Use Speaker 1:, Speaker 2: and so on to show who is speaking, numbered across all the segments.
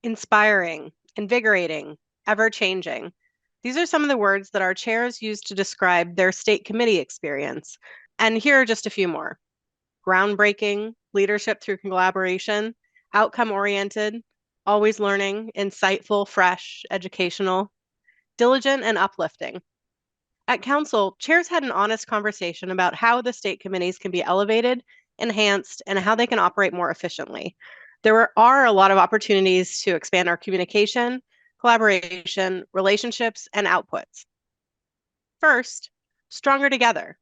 Speaker 1: inspiring, invigorating, ever-changing. These are some of the words that our chairs use to describe their state committee experience. And here are just a few more. Groundbreaking, leadership through collaboration, outcome-oriented, always learning, insightful, fresh, educational, diligent, and uplifting. At Council, chairs had an honest conversation about how the state committees can be elevated, enhanced, and how they can operate more efficiently. Are a lot of opportunities to expand our communication, collaboration, relationships, and outputs. First, stronger together.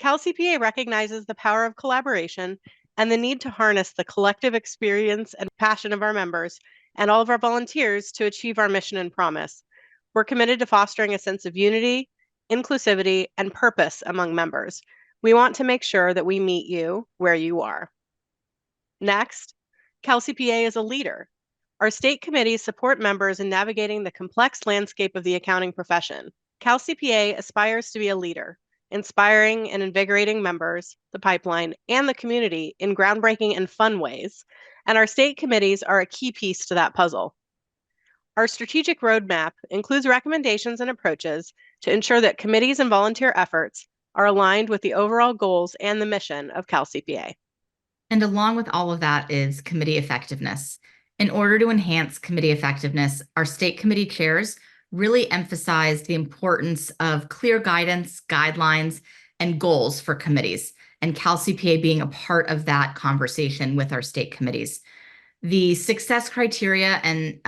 Speaker 1: CalCPA recognizes the power of collaboration and the need to harness the collective experience and passion of our members and all of our volunteers to achieve our mission and promise. We're committed to fostering a sense of unity, inclusivity, and purpose among members. We want to make sure that we meet you where you are. Next, CalCPA is a leader. Our state committees support members in navigating the complex landscape of the accounting profession. CalCPA aspires to be a leader, inspiring and invigorating members, the pipeline, and the community in groundbreaking and fun ways, and our state committees are a key piece to that puzzle. Our strategic roadmap includes recommendations and approaches to ensure that committees and volunteer efforts are aligned with the overall goals and the mission of CalCPA.
Speaker 2: And along with all of that is committee effectiveness. In order to enhance committee effectiveness, our state committee chairs really emphasized the importance of clear guidance, guidelines, and goals for committees, and CalCPA being a part of that conversation with our state committees. The success criteria and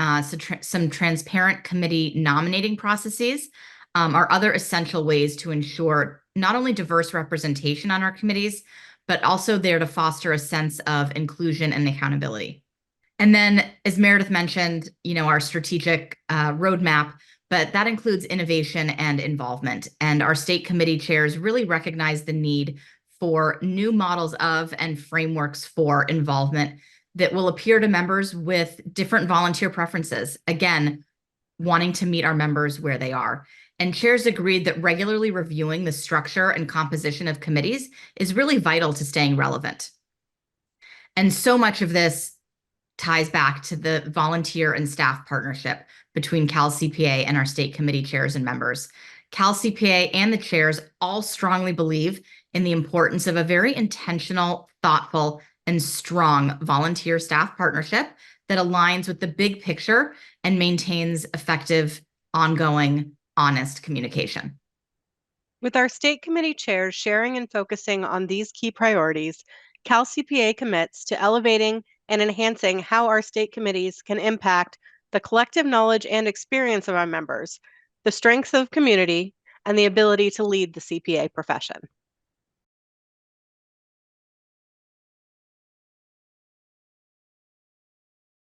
Speaker 2: some transparent committee nominating processes are other essential ways to ensure not only diverse representation on our committees, but also there to foster a sense of inclusion and accountability. And then, as Meredith mentioned, our strategic roadmap, but that includes innovation and involvement. And our state committee chairs really recognize the need for new models of and frameworks for involvement that will appeal to members with different volunteer preferences. Again, wanting to meet our members where they are. And chairs agreed that regularly reviewing the structure and composition of committees is really vital to staying relevant. And so much of this ties back to the volunteer and staff partnership between CalCPA and our state committee chairs and members. CalCPA and the chairs all strongly believe in the importance of a very intentional, thoughtful, and strong volunteer staff partnership that aligns with the big picture and maintains effective, ongoing, honest communication.
Speaker 1: With our state committee chairs sharing and focusing on these key priorities, CalCPA commits to elevating and enhancing how our state committees can impact the collective knowledge and experience of our members, the strengths of community, and the ability to lead the CPA profession.